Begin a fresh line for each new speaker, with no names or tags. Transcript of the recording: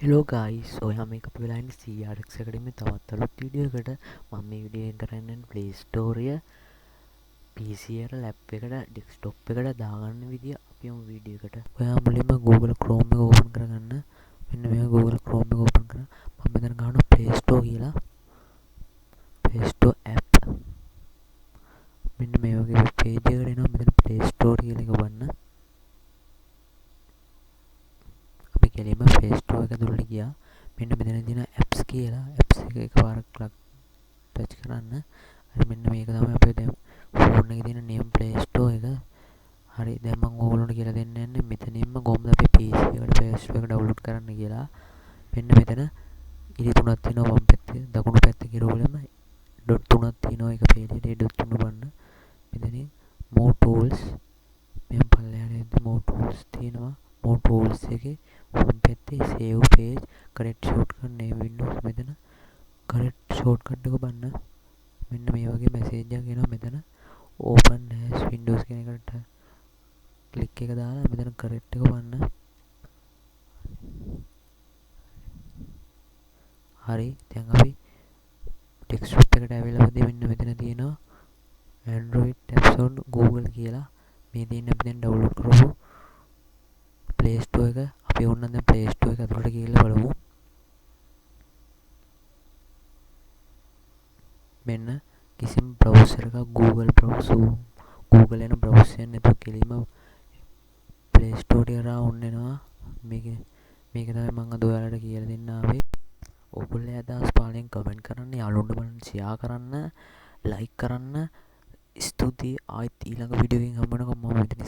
Hello guys ඔයා මේක අපි වෙලා ඉන්නේ CRX එකකටම තවත් අලුත් වීඩියෝ එකකට මම මේ වීඩියෝ එක කරන්නේ Play Store එක PC එකට ලැප් එකට ඩෙස්ක්ටොප් එකට දාගන්න විදිය අපි යමු වීඩියෝ එකට. ඔයා මුලින්ම Google Chrome එක ඕපන් කරගන්න. මෙන්න මේක Google Chrome එක ඕපන් කරා. මම මෙතන ගන්නවා Play Store කියලා. Play Store app. මෙන්න මේ වගේ page එකකට එනවා. මෙතන Play Store කියලා එක ගන්න. අපි කෙලින්ම Play Store එක ඇතුළට ගියා. මෙන්න මෙතන තියෙන apps කියලා apps එක එකපාරක් ටච් කරන්න. හරි මෙන්න මේක තමයි අපේ දැන් ෆෝන් එකේ තියෙන name Play Store එක. හරි දැන් මම ඕගොල්ලන්ට කියලා දෙන්න යන්නේ මෙතනින්ම කොහොමද අපේ PC එකට Play Store එක ඩවුන්ලෝඩ් කරන්න කියලා. මෙන්න මෙතන ඉරි තුනක් තියෙනවා වම් පැත්තේ දකුණු පැත්තේ කිරෝලෙම ඩොට් තුනක් තියෙනවා එක page එකේ ඩොට් තුන බලන්න. මෙතනින් more tools මෙහෙම පල්ලෙහාට යද්දි more tools තියෙනවා. more tools එකේ වම් පැත්තේ save page correct shortcut name windows මෙතන correct shortcut එක බලන්න. මෙන්න මේ වගේ මැසේජ් එකක් එනවා මෙතන open as windows කියන එකට ක්ලික් එක දාලා මෙතන correct එක බලන්න. හරි දැන් අපි ඩෙස්ක්ටොප් එකට ඇවිල්ලා මෙන්න මෙතන තියෙනවා Android apps on Google කියලා මේ තියෙන අපි දැන් ඩවුන්ලෝඩ් කරපු Play Store එක අපි ඕනනම් දැන් Play Store එක ඇතුළට ගිහිල්ලා බලමු. මෙන්න කිසිම බ්‍රවුසර් එකක් Google යන බ්‍රවුසර් එක නැතුව කෙලින්ම Play Store එකට ඕන් වෙනවා. මේක තමයි මම අද ඔයාලට කියලා දෙන්න ආවේ. ඔයගොල්ලෝ අදහස් පාලෙන් කමෙන්ට් කරන්න, යාළුවන්ට බලන්න ෂෙයා කරන්න, ලයික් කරන්න. ස්තුතියි. ආයෙත් ඊළඟ වීඩියෝ එකකින් හම්බ වෙනකම් මම මෙතනින්